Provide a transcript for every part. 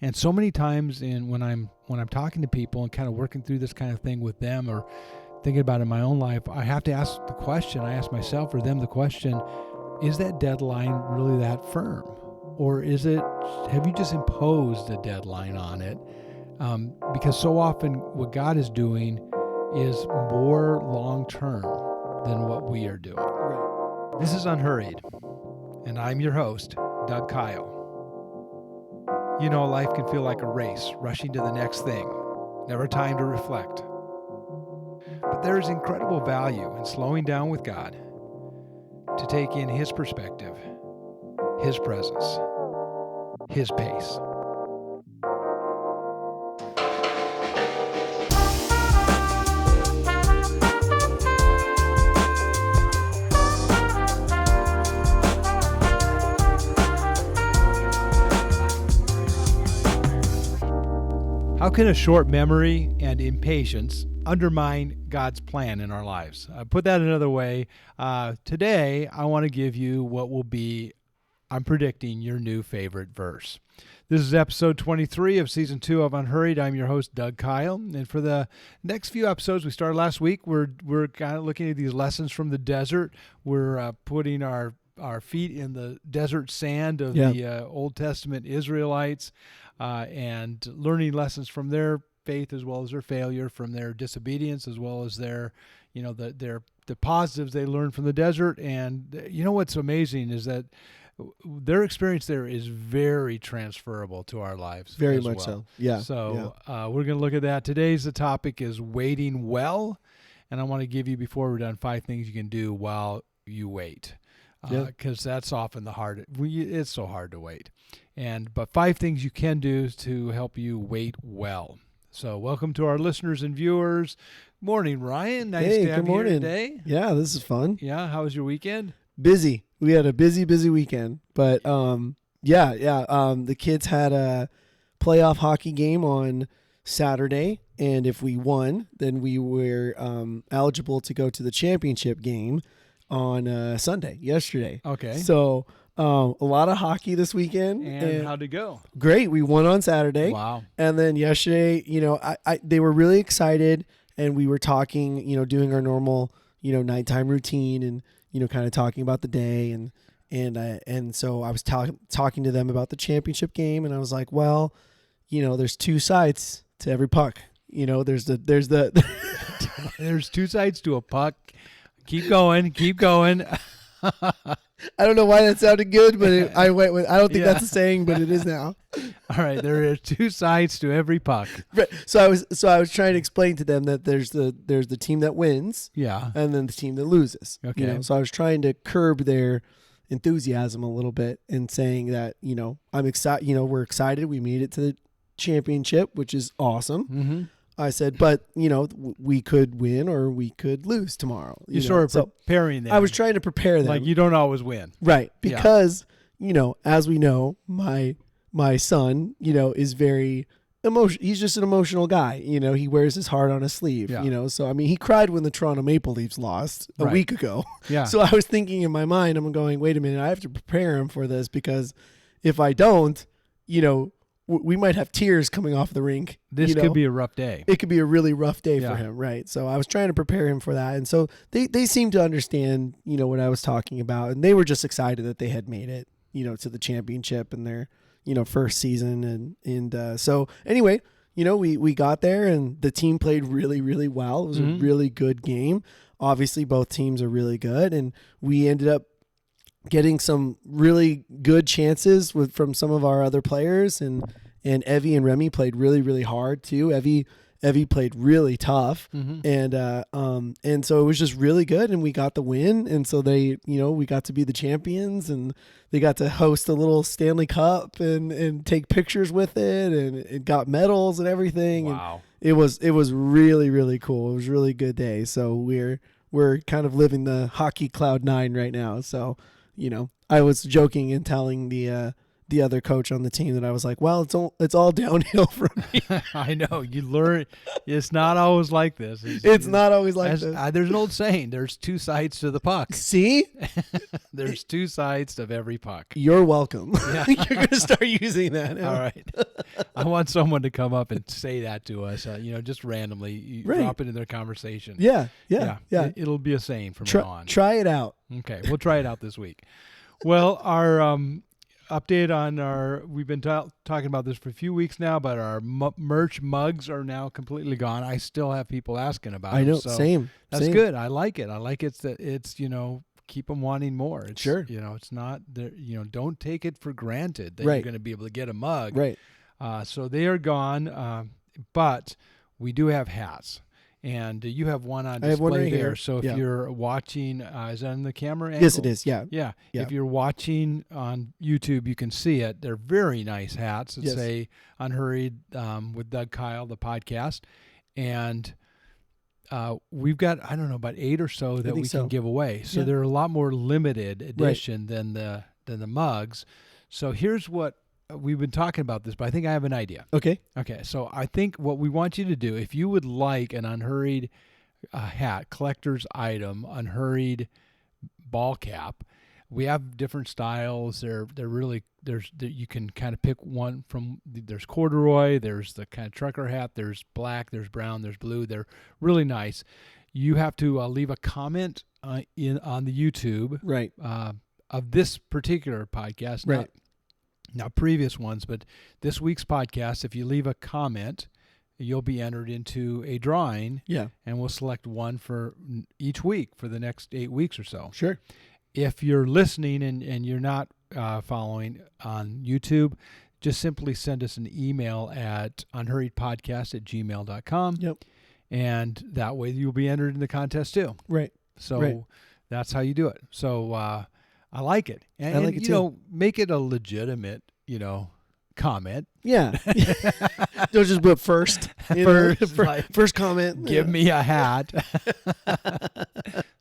And so many times when I'm talking to people and kind of working through this kind of thing with them or thinking about it in my own life, I have to ask the question, I ask myself or them the question, is that deadline really that firm? Or have you just imposed a deadline on it? Because so often what God is doing is more long-term than what we are doing. Right. This is Unhurried, and I'm your host, Doug Kyle. You know, life can feel like a race, rushing to the next thing, never time to reflect. But there is incredible value in slowing down with God to take in His perspective, His presence, His pace. How can a short memory and impatience undermine God's plan in our lives? Put that another way. Today, I want to give you what will be, I'm predicting, your new favorite verse. This is episode 23 of season 2 of Unhurried. I'm your host, Doug Kyle. And for the next few episodes we started last week, we're kind of looking at these lessons from the desert. We're putting our feet in the desert sand of the Old Testament Israelites and learning lessons from their faith as well as their failure, from their disobedience as well as their, the positives they learned from the desert. And you know what's amazing is that their experience there is very transferable to our lives. Very much so. Yeah. So we're going to look at that. The topic is waiting well. And I want to give you, before we're done, 5 things you can do while you wait. Because that's often it's so hard to wait. But 5 things you can do to help you wait well. So welcome to our listeners and viewers. Morning, Ryan. Nice to have you here today. Yeah, this is fun. Yeah, how was your weekend? Busy. We had a busy weekend. But the kids had a playoff hockey game on Saturday, and if we won, then we were eligible to go to the championship game on Sunday, yesterday. Okay. So a lot of hockey this weekend. And how'd it go? Great. We won on Saturday. Wow. And then yesterday, they were really excited, and we were talking, doing our normal, nighttime routine and, kind of talking about the day. And so I was talking to them about the championship game, and I was like, well, there's 2 sides to every puck. There's There's 2 sides to a puck. Keep going. I don't know why that sounded good, but I went with. I don't think that's a saying, but it is now. All right, there are 2 sides to every puck. Right. So I was trying to explain to them that there's the team that wins, and then the team that loses. Okay. So I was trying to curb their enthusiasm a little bit and saying that I'm excited. We're excited. We made it to the championship, which is awesome. Mm-hmm. I said, but we could win or we could lose tomorrow. You sort of preparing them. I was trying to prepare them. Like you don't always win, right? Because as we know, my son, is very emotional. He's just an emotional guy. He wears his heart on his sleeve. Yeah. So I mean, he cried when the Toronto Maple Leafs lost a week ago. Yeah. So I was thinking in my mind, I'm going, wait a minute, I have to prepare him for this, because if I don't, we might have tears coming off the rink. This could be a rough day. It could be a really rough day for him, right? So I was trying to prepare him for that. And so they seemed to understand, what I was talking about. And they were just excited that they had made it, to the championship in their, first season. And so anyway, we got there, and the team played really, really well. It was a really good game. Obviously, both teams are really good. And we ended up getting some really good chances from some of our other players, and Evie and Remy played really, really hard too. Evie played really tough, and so it was just really good, and we got the win, and so we got to be the champions, and they got to host a little Stanley Cup and take pictures with it, and it got medals and everything. Wow. And it was really, really cool. It was a really good day. So we're kind of living the hockey cloud 9 right now. So I was joking and telling the the other coach on the team that I was like, well, it's all downhill from me. I know. You learn. It's not always like this. It's not always like this. There's an old saying, there's two sides to the puck. See? There's two sides of every puck. You're welcome. Yeah. You're going to start using that now. All right. I want someone to come up and say that to us, just randomly. You drop it in their conversation. Yeah. It'll be a saying from now on. Try it out. Okay. We'll try it out this week. Well, our update on we've been talking about this for a few weeks now, but our merch mugs are now completely gone. I still have people asking about it. I know. So same. That's good. I like it. I like it's keep them wanting more. It's, sure. It's not there. Don't take it for granted that right. you're going to be able to get a mug. Right. So they are gone. But we do have hats. And you have one on display right there. here. So if you're watching, is that on the camera angle? Yes, it is. Yeah. If you're watching on YouTube, you can see it. They're very nice hats that say Unhurried with Doug Kyle, the podcast. And we've got, I don't know, about 8 or so that we can give away. So they're a lot more limited edition than the mugs. So here's what we've been talking about this, but I think I have an idea. Okay. So I think what we want you to do, if you would like an Unhurried hat, collector's item, Unhurried ball cap, we have different styles. They're really, you can kind of pick one from, there's corduroy, there's the kind of trucker hat, there's black, there's brown, there's blue. They're really nice. You have to leave a comment on the YouTube right. Of this particular podcast. Right. Not previous ones, but this week's podcast, if you leave a comment, you'll be entered into a drawing. Yeah. And we'll select one for each week for the next 8 weeks or so. Sure. If you're listening and you're not following on YouTube, just simply send us an email at unhurriedpodcast@gmail.com. Yep. And that way you'll be entered in the contest too. Right. So that's how you do it. So I like it. And I like it too. Make it a legitimate, comment. Yeah. Don't just put first. First comment. Give me a hat.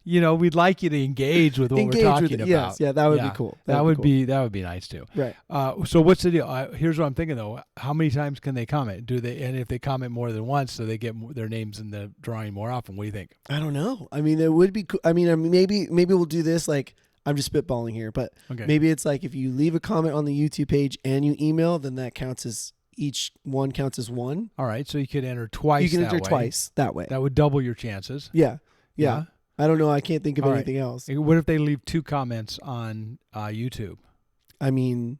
We'd like you to engage with what we're talking about. Yes. Yeah, that would be cool. That would be nice too. Right. So what's the deal? Here's what I'm thinking though. How many times can they comment? And if they comment more than once, so they get their names in the drawing more often? What do you think? I don't know. I mean, it would be cool. I mean, maybe we'll do this like, I'm just spitballing here, but maybe it's like if you leave a comment on the YouTube page and you email, then that counts as each one counts as one. All right, so you could enter twice. You can enter twice that way. That would double your chances. Yeah. I don't know. I can't think of anything else. What if they leave 2 comments on YouTube? I mean,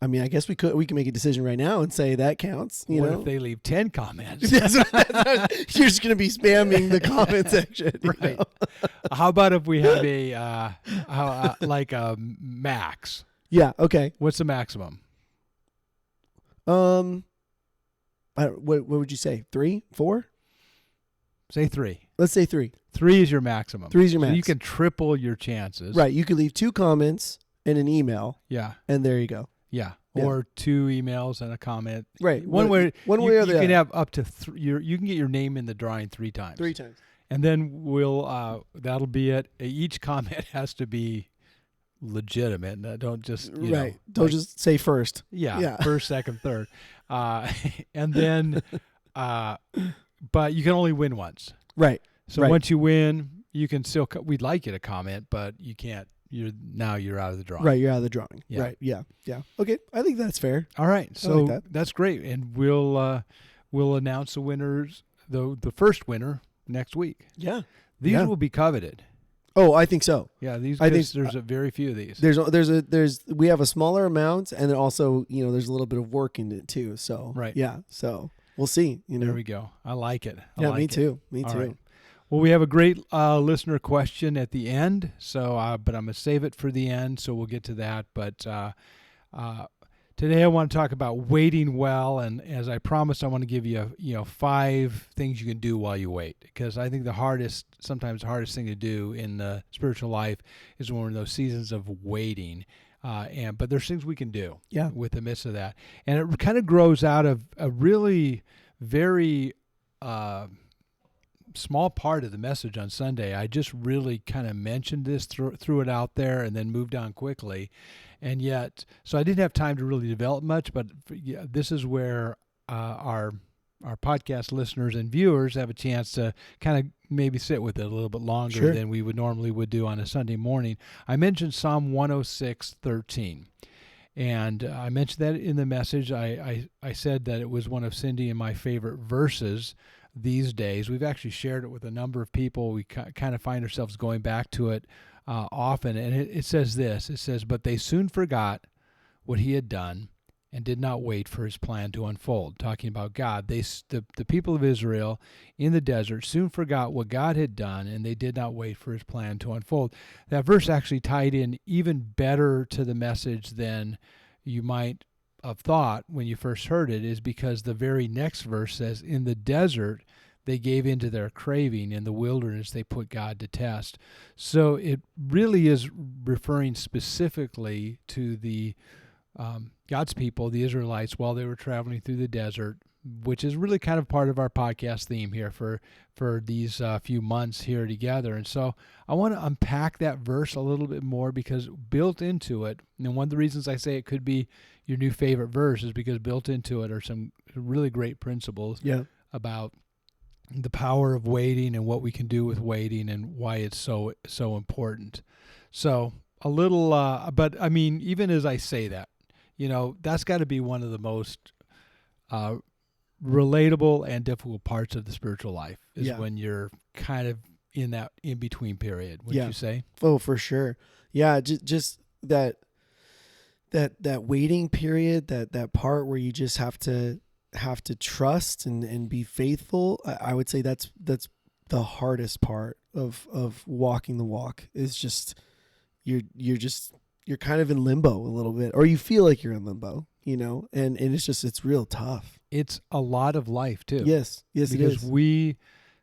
I guess we can make a decision right now and say that counts. What if they leave 10 comments? You're just going to be spamming the comment section. Right. How about if we have a max? Yeah. Okay. What's the maximum? What would you say? 3, 4? Say 3. Let's say 3. 3 is your maximum. 3 is your max. So you can triple your chances. Right. You could leave 2 comments and an email. Yeah. And there you go. Yeah. Or 2 emails and a comment. Right. One way or the other. You can have up to you can get your name in the drawing 3 times. 3 times. And then that'll be it. Each comment has to be legitimate. Don't just Don't just say first. Yeah. First, second, third. And then but you can only win once. Right. So once you win, you can still we'd like you to comment, but you can't. You're out of the drawing. Right, you're out of the drawing. Yeah. Right. Yeah. Okay, I think that's fair. All right, so like that's great, and we'll announce the winners, the first winner next week. Yeah, these will be coveted. Oh, I think so. Yeah, I think there's a very few of these. We have a smaller amount, and then also there's a little bit of work in it too. So so we'll see. There we go. I like it. Me too. Me All too. Right. Well, we have a great listener question at the end, so but I'm going to save it for the end, so we'll get to that. But today I want to talk about waiting well, and as I promised, I want to give you 5 things you can do while you wait, because I think sometimes the hardest thing to do in the spiritual life is when we're in those seasons of waiting. But there's things we can do with the midst of that, and it kind of grows out of a really very small part of the message on Sunday. I just really kind of mentioned this, threw it out there, and then moved on quickly. And yet, so I didn't have time to really develop much, but yeah, this is where our podcast listeners and viewers have a chance to kind of maybe sit with it a little bit longer Sure. than we would normally would do on a Sunday morning. I mentioned Psalm 106:13. And I mentioned that in the message. I said that it was one of Cindy and my favorite verses these days. We've actually shared it with a number of people. We kind of find ourselves going back to it often. And it says this. It says, "But they soon forgot what he had done and did not wait for his plan to unfold." Talking about God. The people of Israel in the desert soon forgot what God had done, and they did not wait for his plan to unfold. That verse actually tied in even better to the message than you might have thought when you first heard it, is because the very next verse says, "In the desert they gave in to their craving. In the wilderness they put God to test." So it really is referring specifically to the God's people, the Israelites, while they were traveling through the desert, which is really kind of part of our podcast theme here for these few months here together. And so I want to unpack that verse a little bit more, because built into it, and one of the reasons I say it could be your new favorite verse is because built into it are some really great principles about the power of waiting and what we can do with waiting and why it's so important. So a little, but I mean, even as I say that, that's got to be one of the most relatable and difficult parts of the spiritual life is when you're kind of in that in-between period, wouldn't you say? Oh, for sure. Yeah, just that waiting period, that part where you just have to trust and be faithful. I would say that's the hardest part of walking the walk, is just you're kind of in limbo a little bit, or you feel like you're in limbo, and it's real tough. It's a lot of life too. Yes, because it is.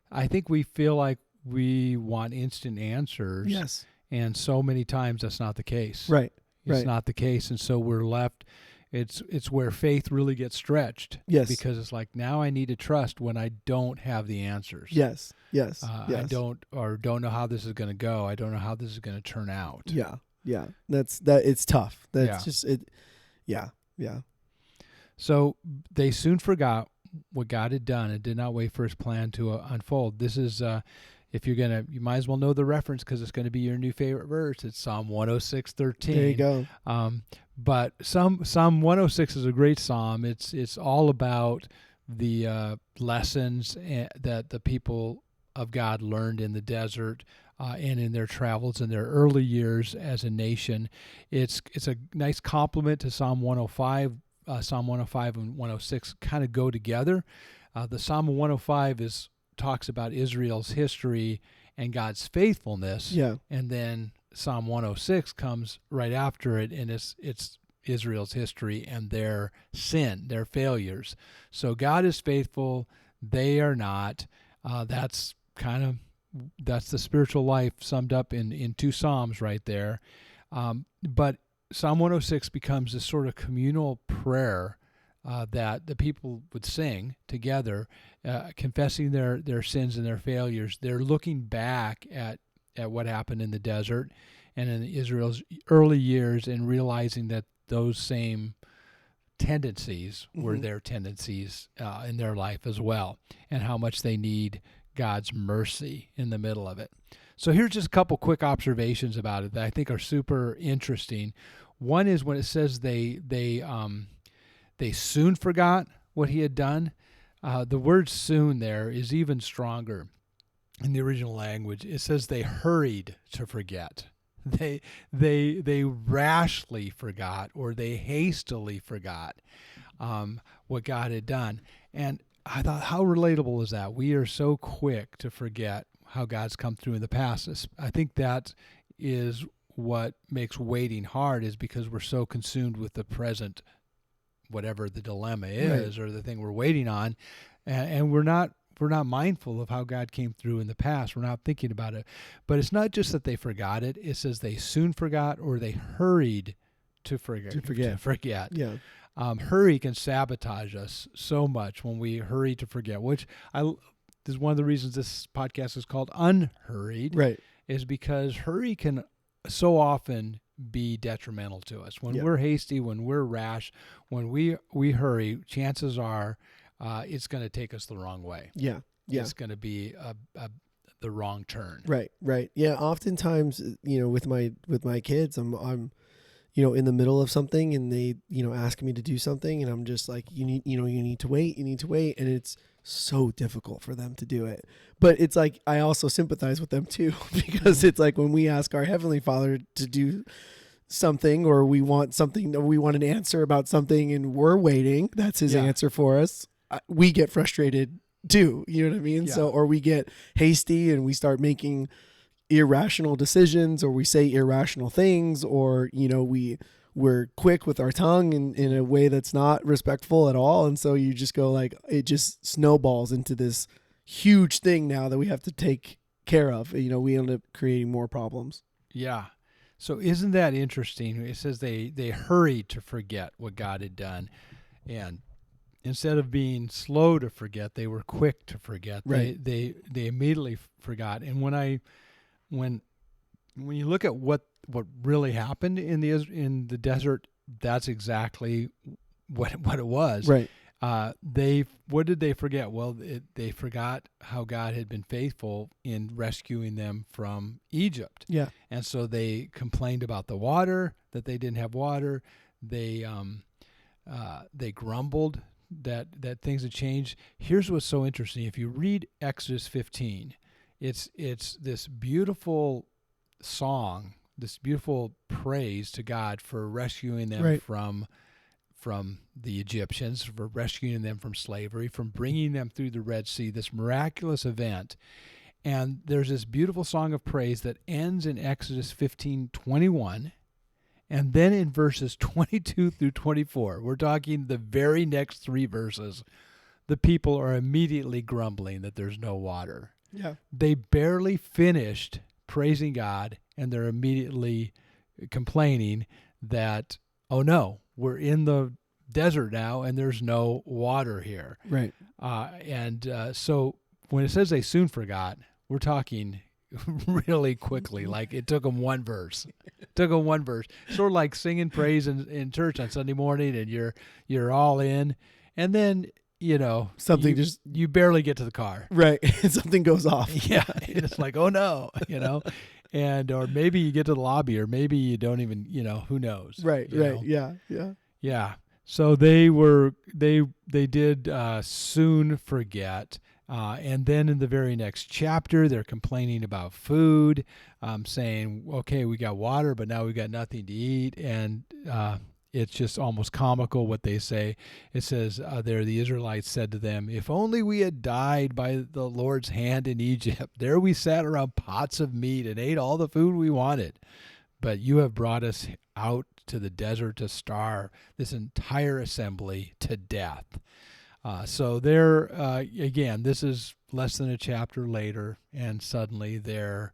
I think we feel like we want instant answers. Yes. And so many times that's not the case. Right. It's not the case. And so we're left, it's where faith really gets stretched. Yes. Because it's like, now I need to trust when I don't have the answers. Yes. I don't know how this is going to go. I don't know how this is going to turn out. Yeah. It's tough. That's just it. Yeah. So they soon forgot what God had done and did not wait for his plan to unfold. This is, if you might as well know the reference, because it's going to be your new favorite verse. It's Psalm 106:13. There you go. But Psalm 106 is a great psalm. It's all about the lessons that the people of God learned in the desert and in their travels in their early years as a nation. It's a nice complement to Psalm 105. Psalm 105 and 106 kind of go together. The Psalm 105 talks about Israel's history and God's faithfulness. Yeah. And then Psalm 106 comes right after it, and it's Israel's history and their sin, their failures. So God is faithful, they are not. That's the spiritual life summed up in two Psalms right there. But Psalm 106 becomes this sort of communal prayer that the people would sing together, confessing their sins and their failures. They're looking back at what happened in the desert and in Israel's early years and realizing that those same tendencies were their tendencies in their life as well, and how much they need God's mercy in the middle of it. So here's just a couple quick observations about it that I think are super interesting. One is when it says they soon forgot what he had done. The word "soon" there is even stronger in the original language. It says they hurried to forget. They rashly forgot, or they hastily forgot what God had done. And I thought, how relatable is that? We are so quick to forget how God's come through in the past. I think that is what makes waiting hard, is because we're so consumed with the present, whatever the dilemma is, or the thing we're waiting on, and we're not mindful of how God came through in the past. We're not thinking about it. But it's not just that they forgot it. It says they soon forgot, or they hurried to forget. Yeah. Hurry can sabotage us so much when we hurry to forget, which is one of the reasons this podcast is called Unhurried. Right. Is because hurry can so often be detrimental to us. When Yep. we're hasty, when we're rash, when we hurry, chances are it's going to take us the wrong way. Yeah. Yeah. It's going to be the wrong turn. Right. Right. Yeah. Oftentimes, with my kids, I'm in the middle of something and they, ask me to do something and I'm just like, you need to wait, and it's so difficult for them to do it. But it's like, I also sympathize with them too, because it's like when we ask our Heavenly Father to do something, or we want something, or we want an answer about something and we're waiting, that's his answer for us. We get frustrated too. You know what I mean? Yeah. So, or we get hasty and we start making irrational decisions, or we say irrational things, or we're quick with our tongue in a way that's not respectful at all, and so you just go like, it just snowballs into this huge thing now that we have to take care of. We end up creating more problems. Yeah. So isn't that interesting? It says they hurried to forget what God had done, and instead of being slow to forget, they were quick to forget. Right. They immediately forgot. And when you look at what really happened in the desert, that's exactly what it was. Right. What did they forget? Well, they forgot how God had been faithful in rescuing them from Egypt. Yeah. And so they complained about the water, that they didn't have water. They grumbled that things had changed. Here's what's so interesting. If you read Exodus 15, it's this beautiful song, this beautiful praise to God for rescuing them from the Egyptians, for rescuing them from slavery, from bringing them through the Red Sea, this miraculous event. And there's this beautiful song of praise that ends in Exodus 15:21. And then in verses 22 through 24, we're talking the very next 3 verses, the people are immediately grumbling that there's no water. Yeah. They barely finished praising God, and they're immediately complaining that, oh no, we're in the desert now and there's no water here. Right. So when it says they soon forgot, we're talking really quickly. Like it took them one verse. Sort of like singing praise in church on Sunday morning, and you're all in, and then you barely get to the car. Right. Something goes off. Yeah. It's like, oh no, and or maybe you get to the lobby, or maybe you don't even, who knows? Right. Right. Yeah. Yeah. Yeah. So they did soon forget. And then in the very next chapter, they're complaining about food, saying, okay, we got water, but now we got nothing to eat. And it's just almost comical what they say. It says there, the Israelites said to them, if only we had died by the Lord's hand in Egypt. There we sat around pots of meat and ate all the food we wanted. But you have brought us out to the desert to starve, this entire assembly to death. So they're again, this is less than a chapter later, and suddenly they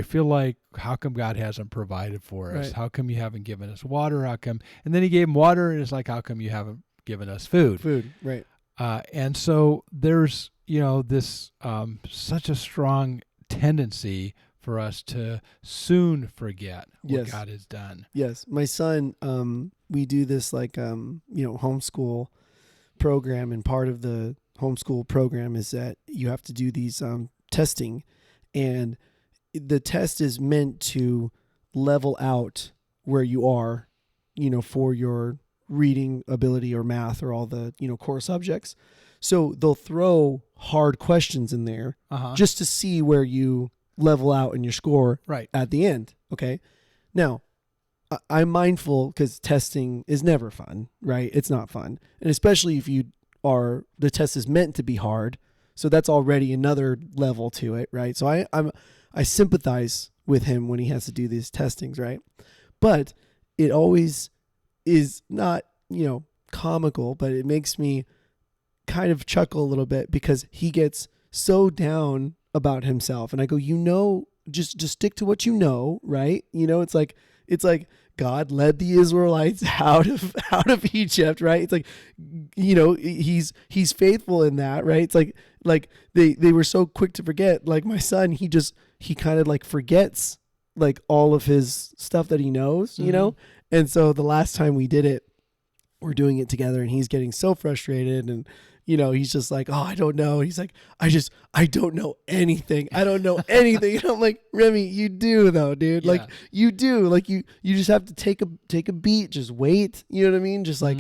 feel like, how come God hasn't provided for us? Right. How come you haven't given us water? How come? And then he gave them water, and it's like, how come you haven't given us food? Right. And so there's this such a strong tendency for us to soon forget what God has done. Yes. My son, we do this homeschool program, and part of the homeschool program is that you have to do these testing, and the test is meant to level out where you are, for your reading ability or math or all the, core subjects. So they'll throw hard questions in there just to see where you level out in your score at the end. Okay. Now, I'm mindful because testing is never fun, right? It's not fun. And especially if the test is meant to be hard. So that's already another level to it, right? So I sympathize with him when he has to do these testings, right? But it always is not, comical, but it makes me kind of chuckle a little bit because he gets so down about himself. And I go, just stick to what you know, right? It's like God led the Israelites out of Egypt, right? It's like, he's faithful in that, right? It's like they were so quick to forget. Like my son, he kind of like forgets like all of his stuff that he knows, you know? And so the last time we did it, we're doing it together and he's getting so frustrated and, you know, he's just like, oh, I don't know. He's like, I don't know anything. I don't know anything. And I'm like, Remy, you do though, dude. Yeah. Like you do. Like you just have to take a beat, just wait. You know what I mean? Just like,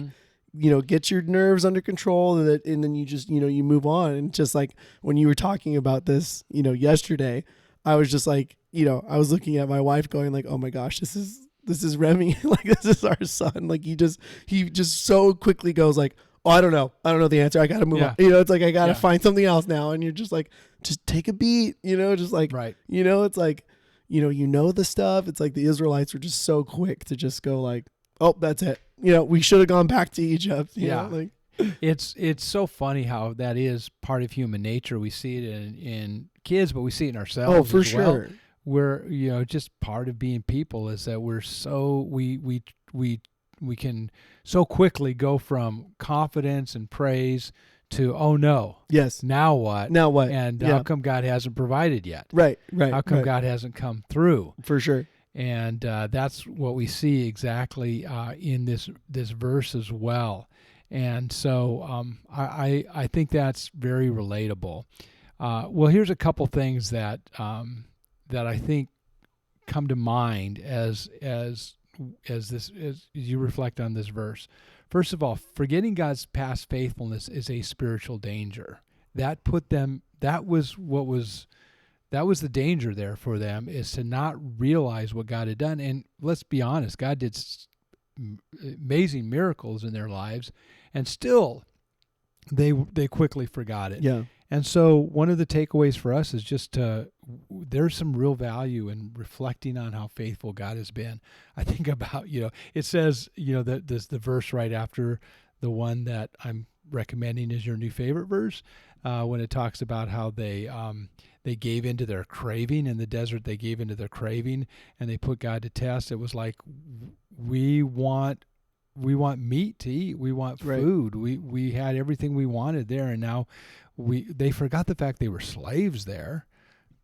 you know, get your nerves under control and then you just, you know, you move on. And just like when you were talking about this, you know, yesterday, I was just like, you know, I was looking at my wife going like, oh my gosh, this is Remy. Like this is our son. Like he just so quickly goes like, oh, I don't know the answer. I got to move on. You know, it's like, I got to find something else now. And you're just like, just take a beat, you know, just like, you know, it's like, you know, the stuff. It's like the Israelites were just so quick to just go like, oh, that's it. You know, we should have gone back to Egypt. You know, like it's so funny how that is part of human nature. We see it in kids, but we see it in ourselves. Oh, for as sure. Well. We're, you know, just part of being people is that we're so, we can so quickly go from confidence and praise to, oh no. Yes. Now what? And how come God hasn't provided yet? Right. How come God hasn't come through? For sure. And that's what we see exactly in this verse as well. And so I think that's very relatable. Well, here's a couple things that I think come to mind as you reflect on this verse. First of all, forgetting God's past faithfulness is a spiritual danger. That was the danger there for them, is to not realize what God had done. And let's be honest, God did amazing miracles in their lives, and still they quickly forgot it. Yeah. And so one of the takeaways for us is just there's some real value in reflecting on how faithful God has been. I think about, you know, it says, you know, that this the verse right after the one that I'm recommending is your new favorite verse, when it talks about how they gave into their craving in the desert. They gave into their craving and they put God to test. It was like, we want meat to eat. We want food. We had everything we wanted there, and now they forgot the fact they were slaves there.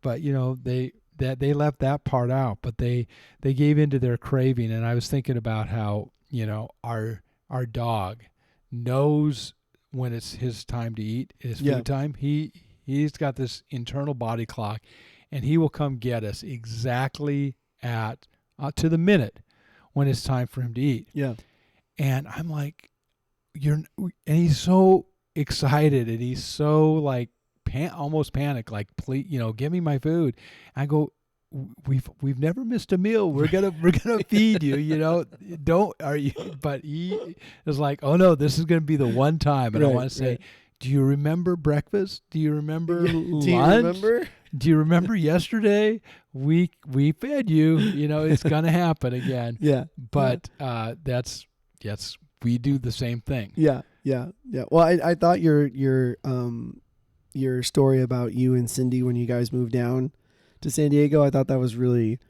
But you know, they left that part out. But they gave into their craving. And I was thinking about how, you know, our dog knows when it's his time to eat, his food time. He's got this internal body clock, and he will come get us exactly at to the minute when it's time for him to eat. Yeah. And I'm like, and he's so excited and he's so like almost panicked, like, please, you know, give me my food. I go, we've never missed a meal. We're gonna feed you, you know. But he is like, oh no, this is gonna be the one time. And I want to say, do you remember breakfast? Do you remember lunch? Do you remember? Do you remember yesterday? We fed you. You know, it's gonna happen again. Yeah. But we do the same thing. Yeah. Well, I thought your story about you and Cindy when you guys moved down to San Diego, I thought that was really,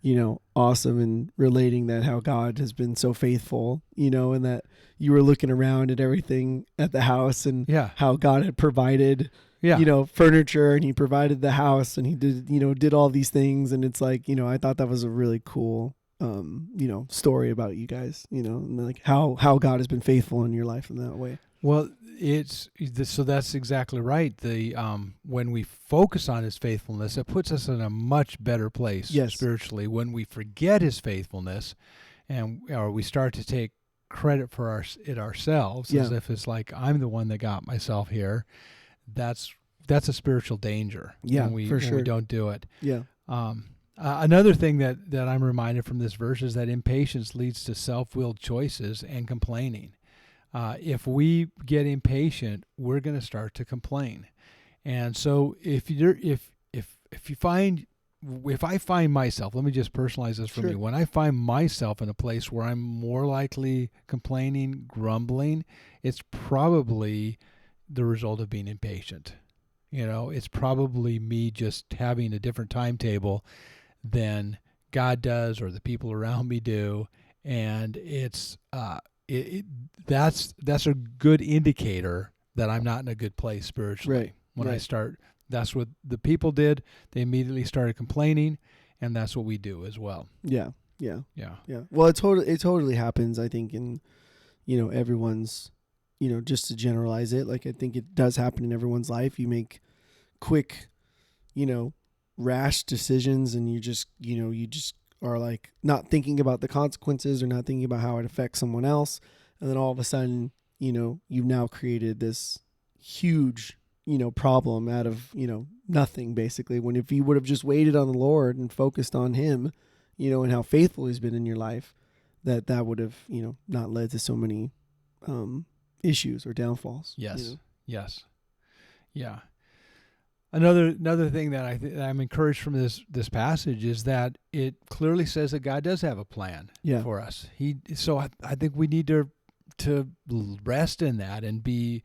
you know, awesome, and relating that how God has been so faithful, you know, and that you were looking around at everything at the house and how God had provided, you know, furniture, and he provided the house, and he did all these things. And it's like, you know, I thought that was a really cool, you know, story about you guys, you know, and like how God has been faithful in your life in that way. Well, so that's exactly right. When we focus on his faithfulness, it puts us in a much better place spiritually. When we forget his faithfulness, or we start to take credit for it ourselves, as if it's like, I'm the one that got myself here, that's a spiritual danger. When we don't do it. Yeah. Another thing that I'm reminded from this verse is that impatience leads to self-willed choices and complaining. If we get impatient, we're going to start to complain. And so if I find myself, let me just personalize this for me. When I find myself in a place where I'm more likely complaining, grumbling, it's probably the result of being impatient. You know, it's probably me just having a different timetable than God does or the people around me do. And it's that's a good indicator that I'm not in a good place spiritually. I start, that's what the people did. They immediately started complaining, and that's what we do as well. Yeah. Yeah. Well, it totally happens, I think, in, everyone's, just to generalize it, like I think it does happen in everyone's life. You make quick, rash decisions, and you just are like not thinking about the consequences or not thinking about how it affects someone else. And then all of a sudden, you've now created this huge, problem out of, nothing basically, when if you would have just waited on the Lord and focused on him, and how faithful he's been in your life, that would have, not led to so many, issues or downfalls. Yes. Yes. Yeah. Another thing that I'm encouraged from this passage is that it clearly says that God does have a plan for us. So I think we need to rest in that and be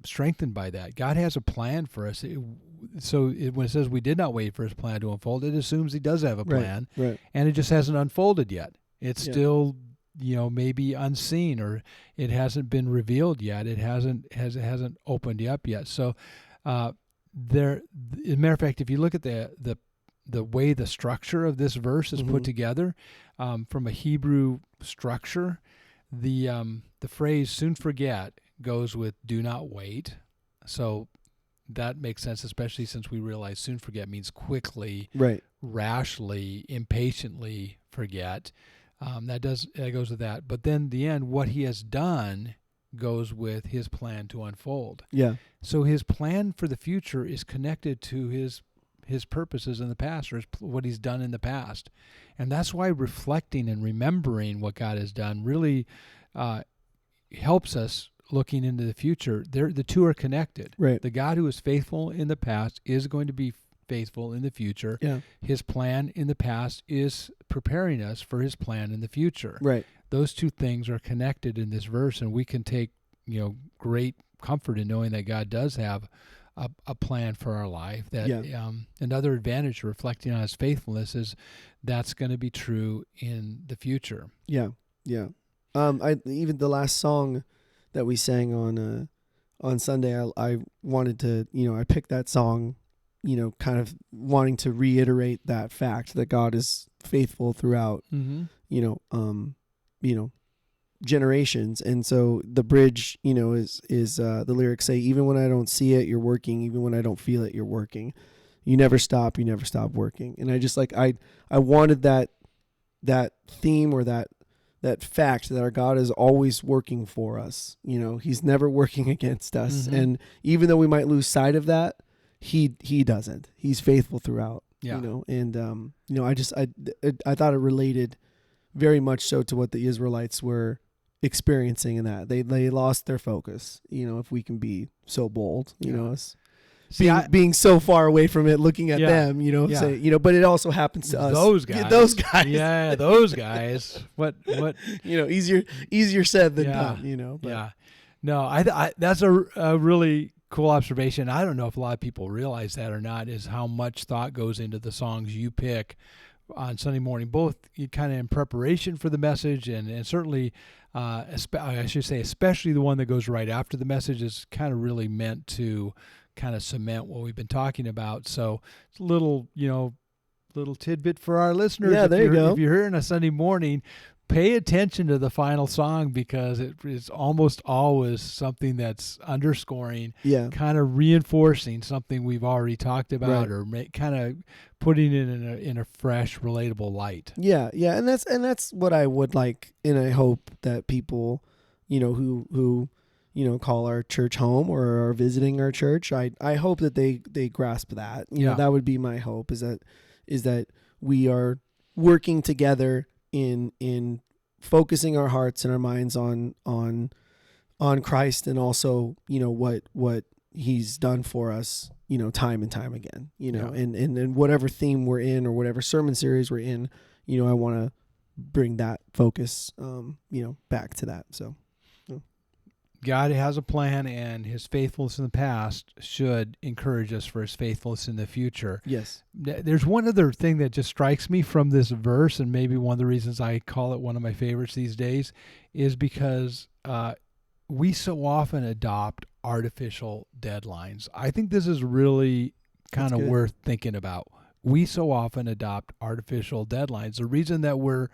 strengthened by that. God has a plan for us. When it says we did not wait for his plan to unfold, it assumes he does have a plan, right. And it just hasn't unfolded yet. It's still maybe unseen, or it hasn't been revealed yet. It hasn't opened up yet. So as a matter of fact, if you look at the way the structure of this verse is put together, from a Hebrew structure, the phrase "soon forget" goes with "do not wait." So that makes sense, especially since we realize "soon forget" means quickly, right, rashly, impatiently forget. That goes with that. But then the end, what he has done, goes with his plan to unfold. Yeah. So his plan for the future is connected to his purposes in the past, or what he's done in the past. And that's why reflecting and remembering what God has done really helps us looking into the future. The two are connected. Right. The God who is faithful in the past is going to be faithful in the future. Yeah. His plan in the past is preparing us for his plan in the future. Right. Those two things are connected in this verse, and we can take great comfort in knowing that God does have a plan for our life. That another advantage of reflecting on his faithfulness is that's going to be true in the future. Yeah. Even the last song that we sang on Sunday, I wanted to, I picked that song, kind of wanting to reiterate that fact that God is faithful throughout, generations. And so the bridge, is the lyrics say, even when I don't see it, you're working. Even when I don't feel it, you're working. You never stop working. And I just I wanted that theme, or that fact that our God is always working for us. He's never working against us. Mm-hmm. And even though we might lose sight of that, he doesn't. He's faithful throughout. Yeah. And I thought it related very much so to what the Israelites were experiencing in that. They lost their focus, if we can be so bold, us. Being so far away from it, looking at them, say, but it also happens to us. Those guys. Those guys. Yeah, those guys. What? Easier said than done, But. Yeah. No, I that's a really cool observation. I don't know if a lot of people realize that or not, is how much thought goes into the songs you pick on Sunday morning, both kind of in preparation for the message, and certainly, I should say, especially the one that goes right after the message is kind of really meant to kind of cement what we've been talking about. So it's a little tidbit for our listeners. Yeah, there you go. If you're here on a Sunday morning, pay attention to the final song, because it is almost always something that's underscoring, kind of reinforcing something we've already talked about, or kind of putting it in a fresh, relatable light. Yeah, and that's what I would like, and I hope that people, who call our church home or are visiting our church, I hope that they grasp that. That would be my hope, is that we are working together in focusing our hearts and our minds on Christ, and also, what he's done for us, time and time again, and whatever theme we're in, or whatever sermon series we're in, I want to bring that focus, back to that. So God has a plan, and his faithfulness in the past should encourage us for his faithfulness in the future. Yes. There's one other thing that just strikes me from this verse, and maybe one of the reasons I call it one of my favorites these days, is because we so often adopt artificial deadlines. I think this is really kind of worth thinking about. we so often adopt artificial deadlines. The reason that we're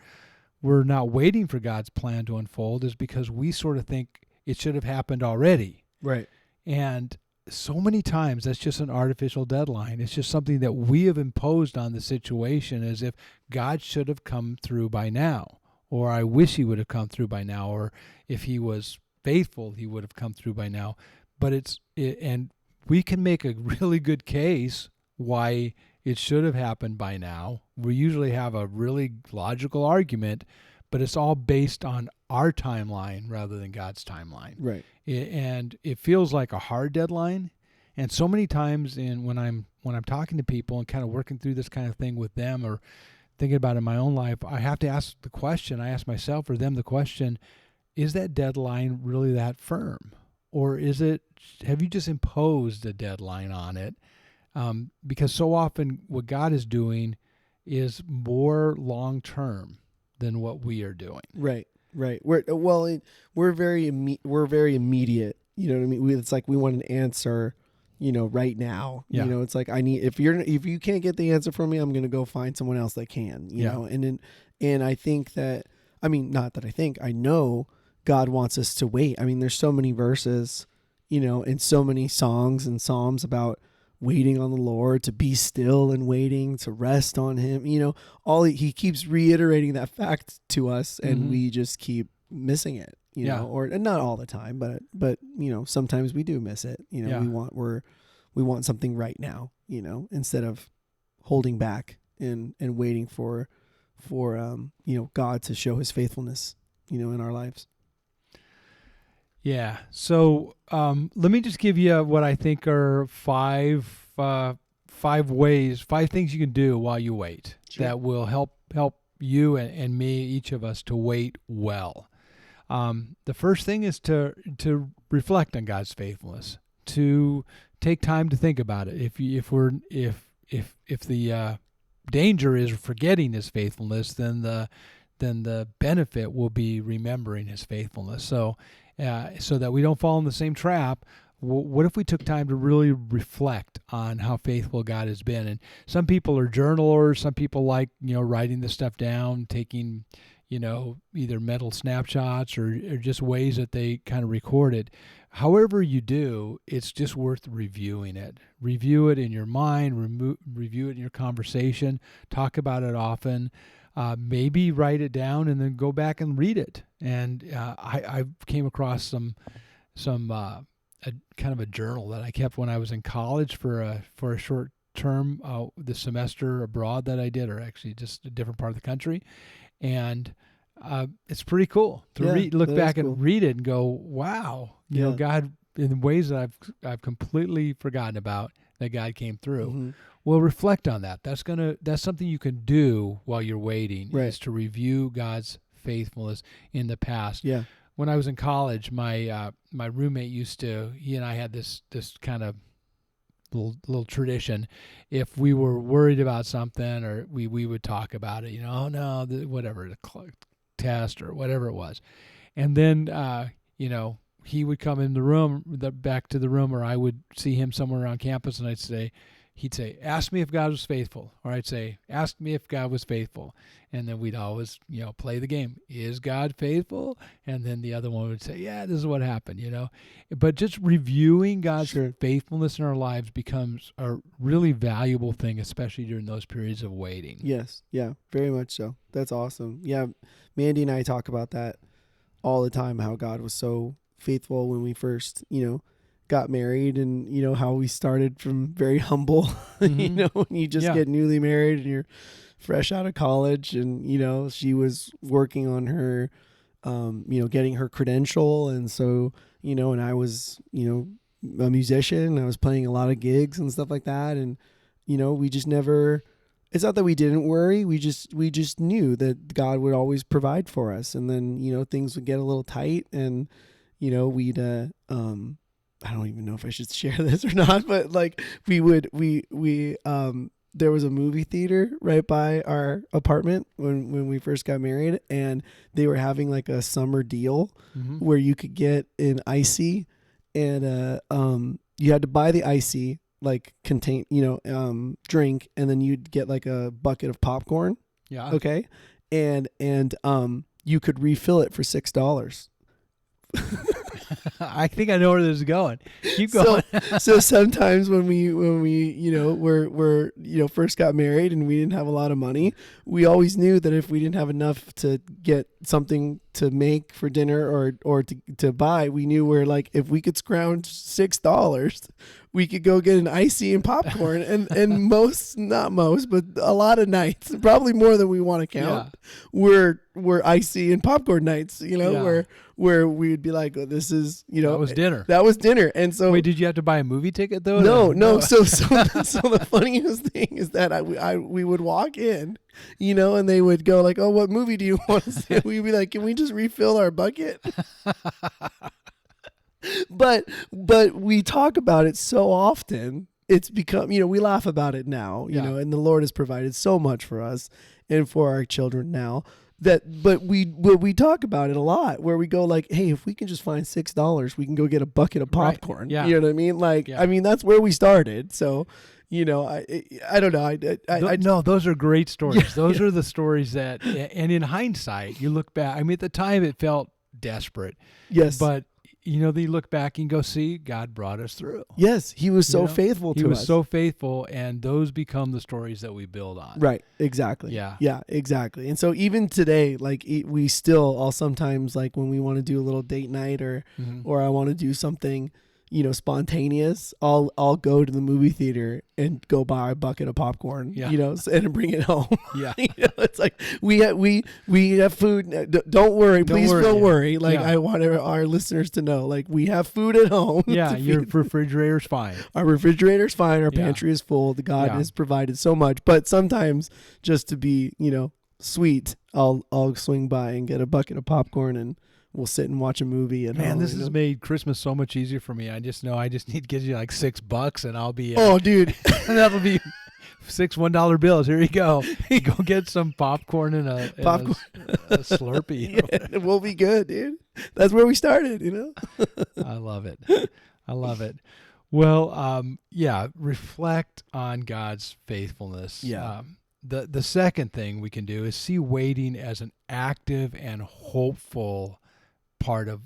not waiting for God's plan to unfold is because we sort of think it should have happened already. Right. And so many times that's just an artificial deadline. It's just something that we have imposed on the situation as if God should have come through by now, or I wish he would have come through by now, or if he was faithful, he would have come through by now. But and we can make a really good case why it should have happened by now. We usually have a really logical argument, but it's all based on our timeline rather than God's timeline. Right. And it feels like a hard deadline. And so many times when I'm talking to people and kind of working through this kind of thing with them or thinking about it in my own life, I have to ask the question, I ask myself or them the question, is that deadline really that firm? Or have you just imposed a deadline on it? Because so often what God is doing is more long-term than what we are doing. Right. We're very immediate. You know what I mean? It's like we want an answer, right now. Yeah. It's like if you can't get the answer from me, I'm going to go find someone else that can, you know? And I think I know God wants us to wait. I mean, there's so many verses, and so many songs and psalms about waiting on the Lord, to be still and waiting, to rest on him. He keeps reiterating that fact to us, and we just keep missing it, or not all the time, but sometimes we do miss it. We want something right now, instead of holding back and waiting for God to show his faithfulness, in our lives. Yeah. So let me just give you what I think are five things you can do while you wait. Sure. That will help you and me, each of us, to wait well. The first thing is to reflect on God's faithfulness, to take time to think about it. If the danger is forgetting his faithfulness, then the benefit will be remembering his faithfulness. So that we don't fall in the same trap, what if we took time to really reflect on how faithful God has been? And some people are journalers. Some people like, writing this stuff down, taking, either mental snapshots or just ways that they kind of record it. However you do, it's just worth reviewing it. Review it in your mind, review it in your conversation, talk about it often. Maybe write it down and then go back and read it. And I came across some a kind of a journal that I kept when I was in college for a short term, the semester abroad that I did, or actually just a different part of the country. And it's pretty cool to look back and read it and go, wow, God, in ways that I've completely forgotten about, that God came through. Mm-hmm. Well, reflect on that. That's something you can do while you're waiting, is to review God's faithfulness in the past. Yeah. When I was in college, my roommate he and I had this kind of little tradition. If we were worried about something, or we would talk about it, whatever, the test or whatever it was. And then, he would come in the room, back to the room, or I would see him somewhere around campus, and he'd say, ask me if God was faithful. Or I'd say, ask me if God was faithful. And then we'd always, play the game. Is God faithful? And then the other one would say, yeah, this is what happened, But just reviewing God's faithfulness in our lives becomes a really valuable thing, especially during those periods of waiting. Yes. Yeah, very much so. That's awesome. Yeah, Mandy and I talk about that all the time, how God was so faithful when we first, got married, and how we started from very humble. Mm-hmm. When you just get newly married and you're fresh out of college, and she was working on her getting her credential, and so and I was a musician. I was playing a lot of gigs and stuff like that, and we just never, it's not that we didn't worry, we just knew that God would always provide for us. And then things would get a little tight, and we'd I don't even know if I should share this or not, but like we there was a movie theater right by our apartment when we first got married, and they were having like a summer deal where you could get an icy, and you had to buy the icy, like contain, drink, and then you'd get like a bucket of popcorn. Yeah. Okay. And you could refill it for $6. I think I know where this is going. Keep going. So sometimes when we we're first got married and we didn't have a lot of money, we always knew that if we didn't have enough to get something to make for dinner or to buy, we knew we're like, if we could scrounge $6, we could go get an icy and popcorn. and not most, but a lot of nights, probably more than we want to count, were icy and popcorn nights, where we'd be like, oh, this is, that was dinner. That was dinner. And so, wait, did you have to buy a movie ticket though? No. So the funniest thing is that we would walk in, and they would go like, oh, what movie do you want to see? We'd be like, can we just refill our bucket? But we talk about it so often. It's become, we laugh about it now, and the Lord has provided so much for us and for our children now. But we talk about it a lot, where we go like, hey, if we can just find $6, we can go get a bucket of popcorn. Right. Yeah. You know what I mean? Like, I mean, that's where we started. So, I don't know. No, those are great stories. Those are the stories that, and in hindsight, you look back. I mean, at the time it felt desperate. Yes. But they look back and go, see, God brought us through. Yes, he was so faithful to us. He was so faithful, and those become the stories that we build on. Right, exactly. Yeah, exactly. And so even today, like we still, I'll sometimes, like when we want to do a little date night or I want to do something, spontaneous, I'll go to the movie theater and go buy a bucket of popcorn, and bring it home. Yeah. It's like we have food. Don't worry. Please don't worry. Like I want our listeners to know, like we have food at home. Yeah. Your refrigerator's fine. Our refrigerator's fine. Our pantry is full. The God has provided so much, but sometimes just to be, sweet, I'll swing by and get a bucket of popcorn and we'll sit and watch a movie. And this has made Christmas so much easier for me. I just know I just need to get you like $6 and I'll be. Oh, dude, that'll be 6 $1 bills. Here you go. Go get some popcorn and a Slurpee. Yeah, we'll be good, dude. That's where we started. I love it. I love it. Well, reflect on God's faithfulness. Yeah. The second thing we can do is see waiting as an active and hopeful part of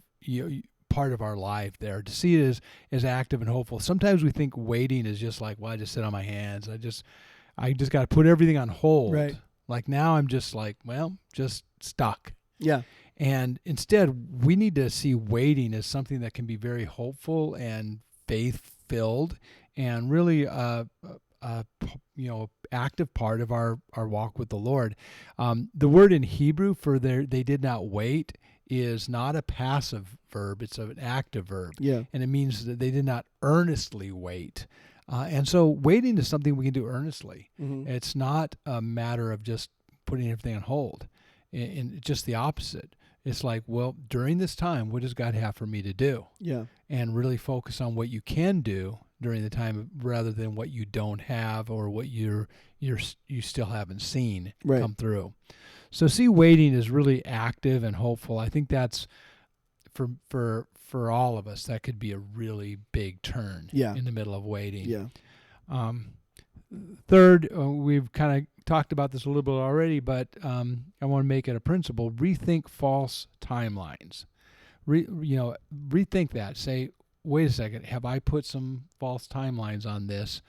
our life there. To see it as active and hopeful. Sometimes we think waiting is just like, well, I just sit on my hands. I just got to put everything on hold. Right. Like now I'm just like, well, just stuck. Yeah. And instead we need to see waiting as something that can be very hopeful and faith-filled and really active part of our walk with the Lord. The word in Hebrew for they did not wait is not a passive verb, it's an active verb. Yeah. And it means that they did not earnestly wait. And so waiting is something we can do earnestly. Mm-hmm. It's not a matter of just putting everything on hold. And just the opposite. It's like, well, during this time, what does God have for me to do? Yeah. And really focus on what you can do during the time rather than what you don't have or what you still haven't seen come through. So see, waiting is really active and hopeful. I think that's for all of us, that could be a really big turn in the middle of waiting. Yeah. Third, we've kind of talked about this a little bit already, but I want to make it a principle. Rethink false timelines. Rethink that. Say, wait a second, have I put some false timelines on this?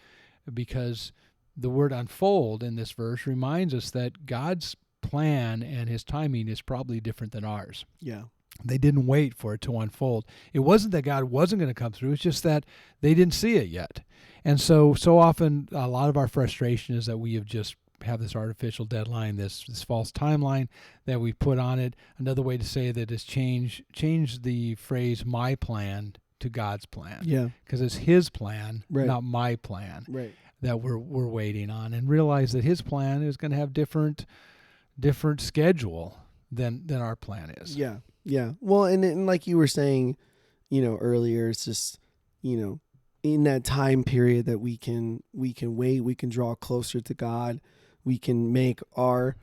Because the word unfold in this verse reminds us that God's plan and his timing is probably different than ours. Yeah. They didn't wait for it to unfold. It wasn't that God wasn't going to come through. It's just that they didn't see it yet. And so often a lot of our frustration is that we have this artificial deadline, this false timeline that we put on it. Another way to say that is change the phrase "my plan" to God's plan. Yeah. Because it's his plan, not my plan, that we're waiting on, and realize that his plan is going to have different schedule than our plan is. Yeah. Yeah. Well, and like you were saying, earlier, it's just, in that time period that we can wait, we can draw closer to God, we can make our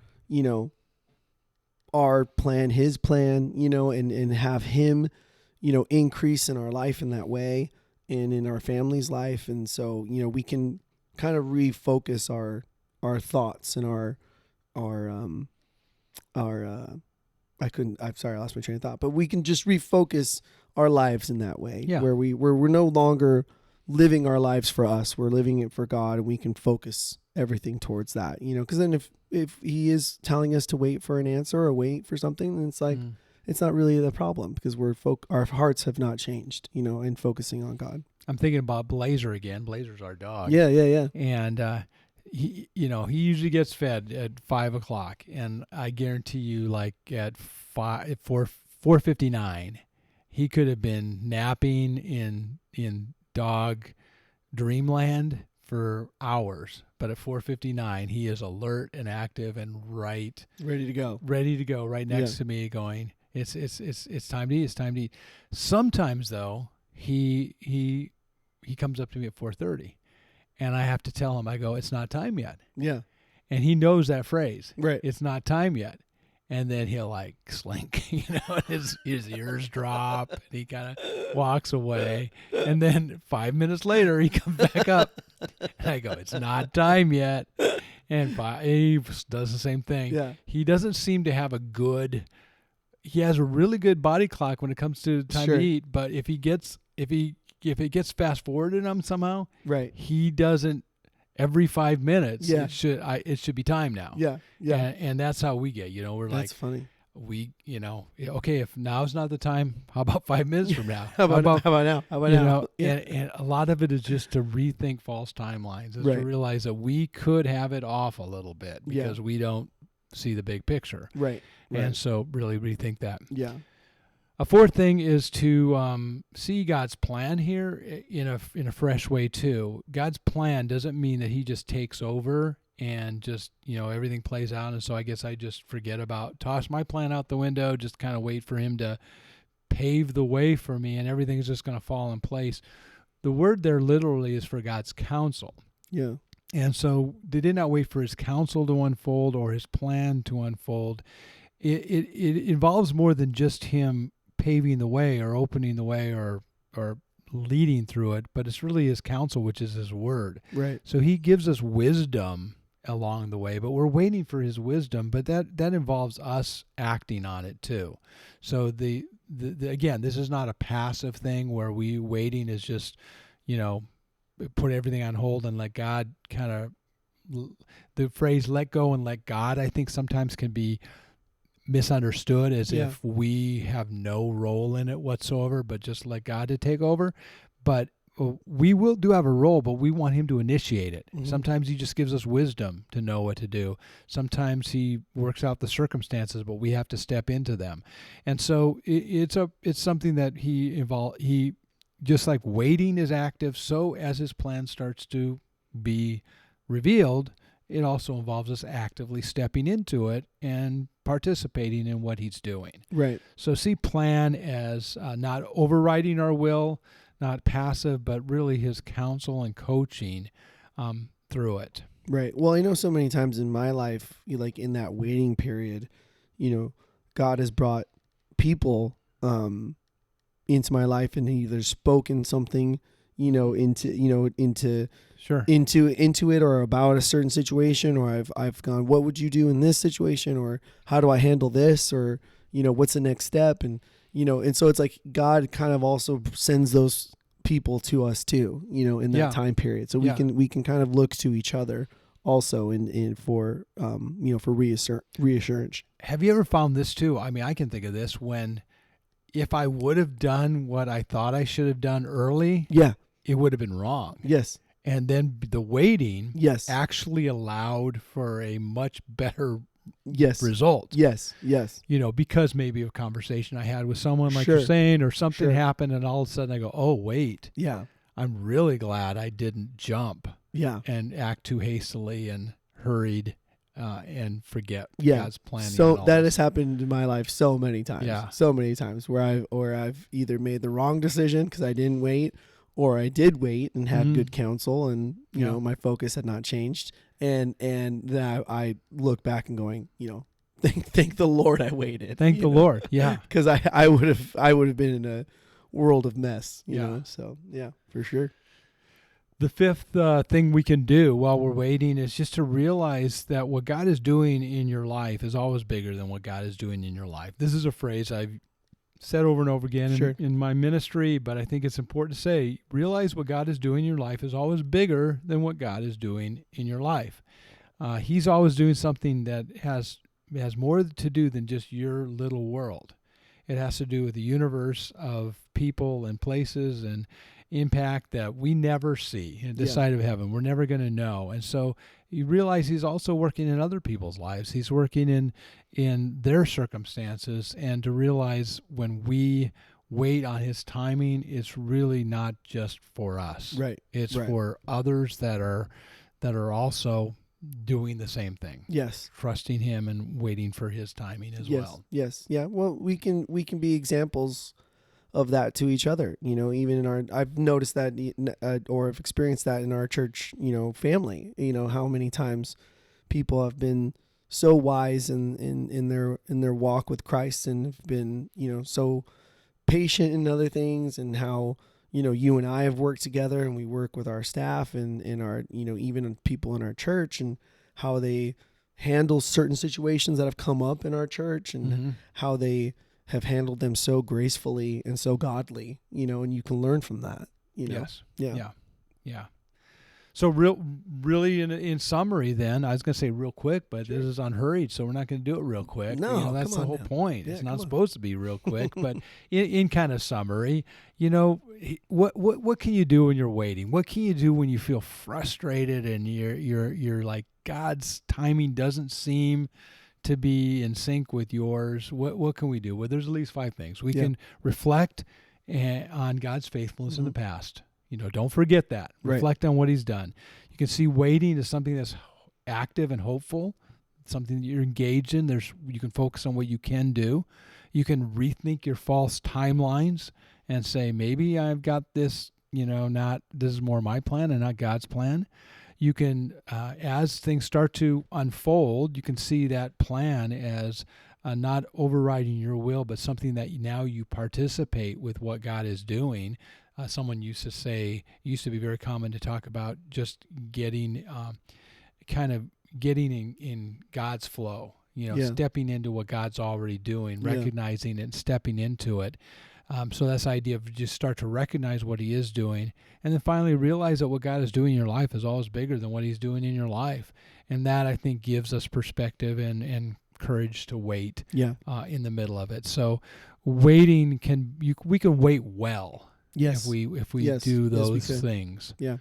plan his plan, and have him, increase in our life in that way. and in our family's life. And so, we can kind of refocus our thoughts and our I'm sorry, I lost my train of thought, but we can just refocus our lives in that way, where we're no longer living our lives for us. We're living it for God, and we can focus everything towards that, because then if he is telling us to wait for an answer or wait for something, then it's like, it's not really the problem, because our hearts have not changed, in focusing on God. I'm thinking about Blazer again. Blazer's our dog. Yeah. And, he usually gets fed at 5:00, and I guarantee you, like at 4:59, he could have been napping in dog dreamland for hours. But at 4:59, he is alert and active and ready to go right next to me, going, it's time to eat. It's time to eat. Sometimes though, he comes up to me at 4:30. And I have to tell him, I go, it's not time yet. Yeah. And he knows that phrase. Right. It's not time yet. And then he'll like slink, and his ears drop, and he kind of walks away. And then 5 minutes later, he comes back up. And I go, it's not time yet. And he does the same thing. Yeah. He doesn't seem to have he has a really good body clock when it comes to time to eat. But if it gets fast forwarded him somehow, right, he doesn't. Every 5 minutes, it should be time now. Yeah. And that's how we get. We're that's funny. Okay, if now's not the time, how about 5 minutes from now? how about now? And a lot of it is just to rethink false timelines, is to realize that we could have it off a little bit because we don't see the big picture. Right. And so really rethink that. Yeah. A fourth thing is to see God's plan here in a fresh way too. God's plan doesn't mean that he just takes over and just, everything plays out. And so I guess I just toss my plan out the window, just kind of wait for him to pave the way for me, and everything's just going to fall in place. The word there literally is for God's counsel. Yeah. And so they did not wait for his counsel to unfold or his plan to unfold. It involves more than just him paving the way or opening the way or leading through it, but it's really his counsel, which is his word. Right. So he gives us wisdom along the way, but we're waiting for his wisdom, but that involves us acting on it too. So the again, this is not a passive thing where waiting is just, put everything on hold and let God kind of, the phrase let go and let God, I think sometimes can be misunderstood as if we have no role in it whatsoever, but just let God to take over. But we do have a role, but we want him to initiate it. Mm-hmm. Sometimes he just gives us wisdom to know what to do. Sometimes he works out the circumstances, but we have to step into them. And so it's something that he just like waiting is active. So as his plan starts to be revealed, it also involves us actively stepping into it and participating in what he's doing. Right. So see plan as not overriding our will, not passive, but really his counsel and coaching through it. Right. Well, I know so many times in my life, like in that waiting period, God has brought people into my life and either spoken something, into Sure. into it or about a certain situation, or I've gone, what would you do in this situation, or how do I handle this, or what's the next step, and and so it's like God kind of also sends those people to us too, in that time period, so we can kind of look to each other also in for for reassurance. Have you ever found this too? I mean, I can think of this when if I would have done what I thought I should have done early, it would have been wrong. Yes. And then the waiting actually allowed for a much better result. Yes. Because maybe a conversation I had with someone like you're saying, or something happened, and all of a sudden I go, oh, wait. Yeah. I'm really glad I didn't jump and act too hastily and hurried and forget God's planning. So that has happened in my life so many times. Yeah. So many times where I've either made the wrong decision because I didn't wait, or I did wait and had good counsel, and my focus had not changed, and then I look back and going, thank the Lord I waited. Thank the Lord, because I would have been in a world of mess, you Yeah. know? So yeah, for sure. The fifth thing we can do while we're waiting is just to realize that what God is doing in your life is always bigger than what God is doing in your life. This is a phrase I've said over and over again Sure. in my ministry, but I think it's important to say, realize what God is doing in your life is always bigger than what God is doing in your life. He's always doing something that has more to do than just your little world. It has to do with the universe of people and places and impact that we never see in this side of heaven. We're never going to know. And so you realize he's also working in other people's lives. He's working in their circumstances, and to realize when we wait on his timing, it's really not just for us. Right. It's Right. for others that are also doing the same thing. Yes. Trusting him and waiting for his timing as well. Yes. Yeah. Well, we can be examples of that to each other, you know, even in our, I've noticed that, or have experienced that in our church, you know, family, you know, how many times people have been so wise in their walk with Christ and have been, you know, so patient in other things, and how, you know, you and I have worked together and we work with our staff and in our, you know, even people in our church, and how they handle certain situations that have come up in our church, and how they have handled them so gracefully and so godly, you know, and you can learn from that, you know? Yes. Yeah. Yeah. So really in summary then, I was going to say real quick, but this is Unhurried, so we're not going to do it real quick. No, you know, that's come the on whole now. point. Yeah, It's come not on. supposed to be real quick, but in kind of summary, you know, what can you do when you're waiting? What can you do when you feel frustrated and you're like, God's timing doesn't seem to be in sync with yours? What can we do? Well, there's at least 5 things. We can reflect on God's faithfulness in the past. You know, don't forget that. Right. Reflect on what he's done. You can see waiting as something that's active and hopeful, something that you're engaged in. You can focus on what you can do. You can rethink your false timelines and say, maybe I've got this, you know, this is more my plan and not God's plan. You can, as things start to unfold, you can see that plan as not overriding your will, but something that now you participate with what God is doing. Someone used to be very common to talk about just getting in God's flow, you know, stepping into what God's already doing, recognizing it and stepping into it. So that's the idea of just start to recognize what he is doing, and then finally realize that what God is doing in your life is always bigger than what he's doing in your life. And that, I think, gives us perspective and courage to wait in the middle of it. So waiting we can wait well. Yes. If we do those things. Yeah.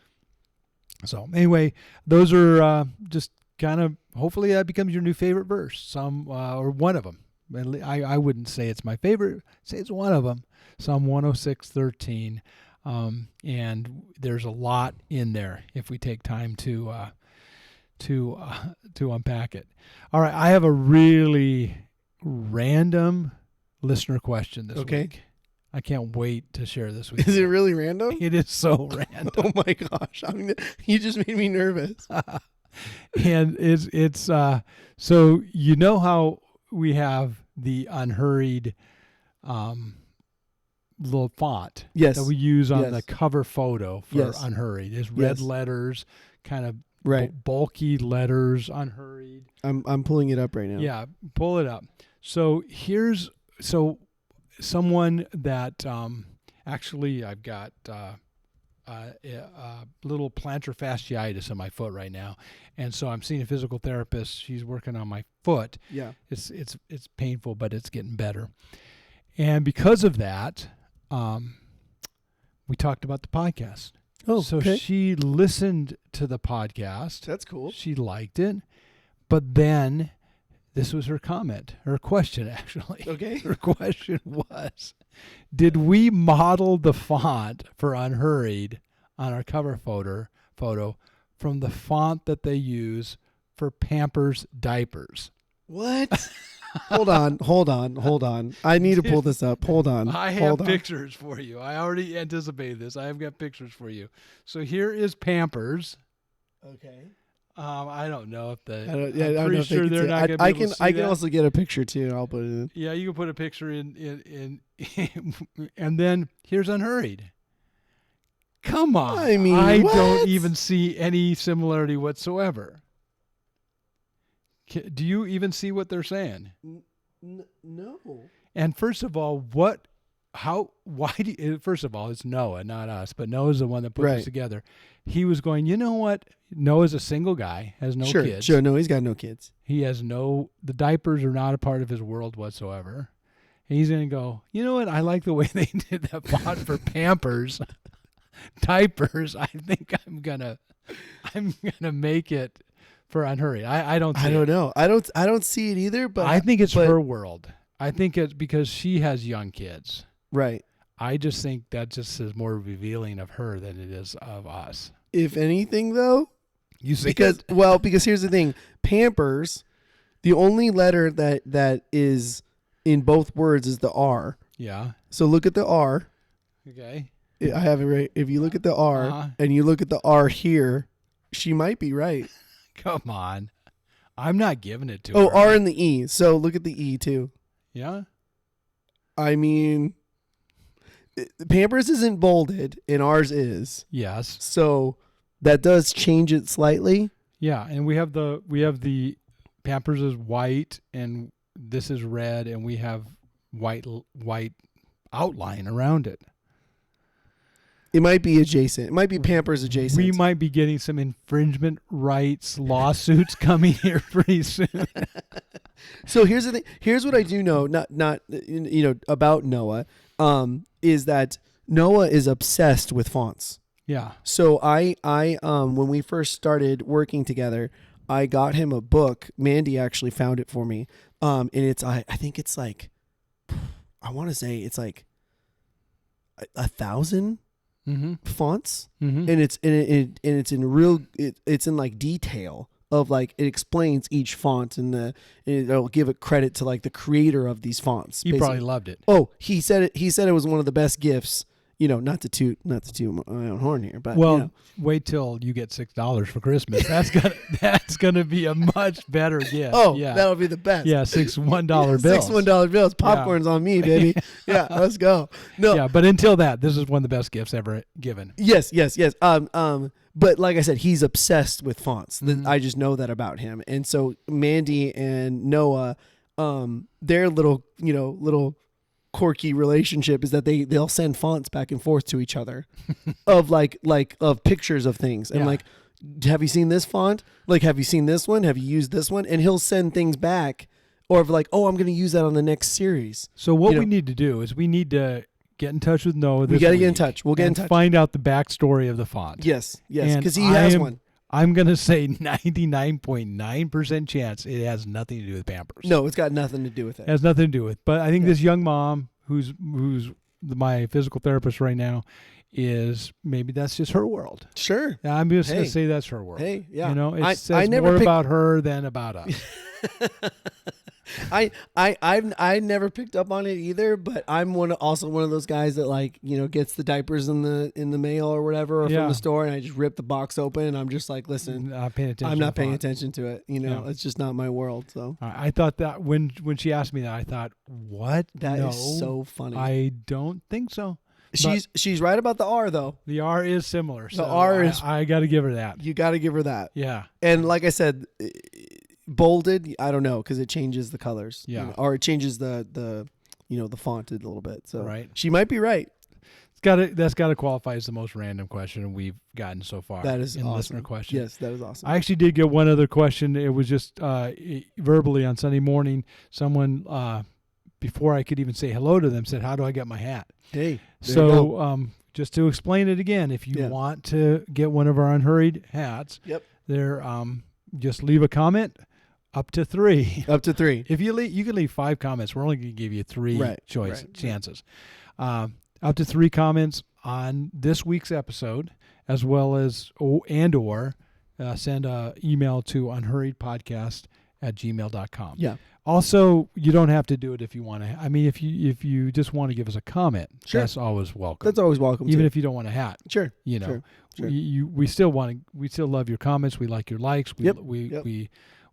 So anyway, those are just kind of, hopefully that becomes your new favorite verse. Some or one of them. I wouldn't say it's my favorite. Say it's one of them. Psalm 106:13, and there's a lot in there if we take time to unpack it. All right, I have a really random listener question this week. I can't wait to share this with you. Is it really random? It is so random. Oh my gosh! I mean, you just made me nervous. And it's so you know how we have the Unhurried little font that we use on the cover photo for Unhurried. It's red letters, kind of bulky letters, Unhurried. I'm pulling it up right now. Yeah, pull it up. So someone that actually I've got a little plantar fasciitis in my foot right now, and so I'm seeing a physical therapist. She's working on my foot. Yeah, it's painful, but it's getting better. And because of that, we talked about the podcast. Oh, so she listened to the podcast. That's cool. She liked it, but then this was her comment, her question actually. Okay. Her question was, did we model the font for Unhurried on our cover photo from the font that they use for Pampers diapers? What? Hold on. I need to pull this up. Hold on. I have pictures for you. I already anticipated this. I have got pictures for you. So here is Pampers. Okay. I don't know if the. I don't I'm know pretty if they sure can they're see it. not going to be able to see I can that. also get a picture too, and I'll put it in. Yeah, you can put a picture in and then here's Unhurried. Come on. I mean, I what? don't even see any similarity whatsoever. Do you even see what they're saying? No. And first of all, first of all, it's Noah, not us, but Noah's the one that put this together. He was going, you know what? Noah's a single guy, has no kids. Sure, no, he's got no kids. He has the diapers are not a part of his world whatsoever. And he's going to go, you know what? I like the way they did that font for Pampers. Diapers. I think I'm gonna make it for Unhurried. I don't know. I don't see it either, but I think it's her world. I think it's because she has young kids. Right. I just think that just is more revealing of her than it is of us. If anything, though, you see because here's the thing: Pampers, the only letter that is in both words is the R. Yeah. So look at the R. Okay. I have it right. If you look at the R and you look at the R here, she might be right. Come on. I'm not giving it to her. Oh, R and the E. So look at the E too. Yeah. I mean, Pampers isn't bolded and ours is. Yes. So that does change it slightly. Yeah, and we have the Pampers is white and this is red and we have white outline around it. It might be adjacent. It might be Pampers adjacent. We might be getting some infringement rights lawsuits coming here pretty soon. So here's the thing. Here's what I do know. Not about Noah. Is that Noah is obsessed with fonts. Yeah. So I when we first started working together, I got him a book. Mandy actually found it for me. And it's I think it's like, I want to say it's like 1,000. Fonts, and it's in like detail of like it explains each font and it'll give it credit to like the creator of these fonts. He probably loved it. Oh, he said it. He said it was one of the best gifts. Not to toot my own horn here, but wait till you get $6 for Christmas. That's gonna be a much better gift. Oh, yeah, that'll be the best. Yeah, $6 $1 bills. $6 $1 bills. Popcorn's on me, baby. Yeah, let's go. No, yeah, but until that, this is one of the best gifts ever given. Yes. But like I said, he's obsessed with fonts. I just know that about him. And so Mandy and Noah, their little quirky relationship is that they'll send fonts back and forth to each other of of pictures of things. And like, have you seen this font? Like, have you seen this one? Have you used this one? And he'll send things back or like, oh, I'm going to use that on the next series. So what we need to do is we need to get in touch with Noah. We got to get in touch. We'll get in touch. Find out the backstory of the font. Yes. Because he has one. I'm going to say 99.9% chance it has nothing to do with Pampers. No, it's got nothing to do with it. It has nothing to do with it. But I think this young mom who's my physical therapist right now is maybe that's just her world. Sure. I'm just going to say that's her world. Hey, yeah. It says more about her than about us. I never picked up on it either, but I'm also one of those guys that gets the diapers in the mail or whatever or from the store, and I just rip the box open and I'm just like, listen, I'm not paying attention to it. It's just not my world. So I thought that when she asked me that, I thought, what? That is so funny. I don't think so. She's right about the R though. The R is similar. The R is. I got to give her that. You got to give her that. Yeah. And like I said, bolded, I don't know, because it changes the colors. Yeah. Or it changes the font a little bit. So right. She might be right. That's got to qualify as the most random question we've gotten so far. That is in awesome. Listener question. Yes, that is awesome. I actually did get one other question. It was just verbally on Sunday morning. Someone before I could even say hello to them said, "How do I get my hat?" Hey. So just to explain it again, if you want to get one of our Unhurried hats, there just leave a comment. Up to 3. Up to 3. If you can leave 5 comments. We're only going to give you 3 chances. Up to 3 comments on this week's episode, as well as send an email to unhurriedpodcast@gmail.com. Yeah. Also, you don't have to do it if you want to. I mean, if you just want to give us a comment, Sure. that's always welcome. That's always welcome. Even too. if you don't want a hat. Sure. You know, Sure. we still love your comments. We like your likes. Yep.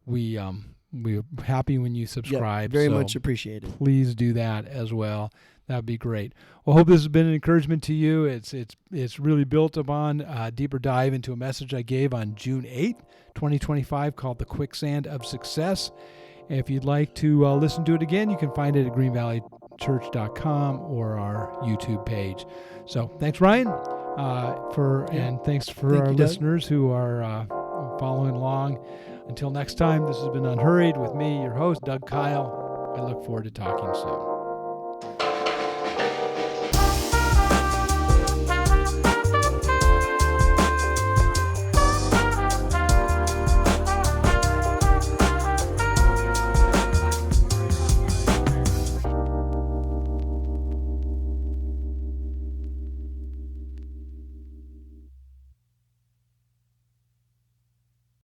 We're happy when you subscribe. Very so much appreciated. Please do that as well. That would be great. Well, hope this has been an encouragement to you. It's really built upon a deeper dive into a message I gave on June 8th, 2025 called The Quicksand of Success. If you'd like to listen to it again, you can find it at greenvalleychurch.com or our YouTube page. So thanks, Ryan, and thanks for our listeners who are following along. Until next time, this has been Unhurried with me, your host, Doug Kyle. I look forward to talking soon.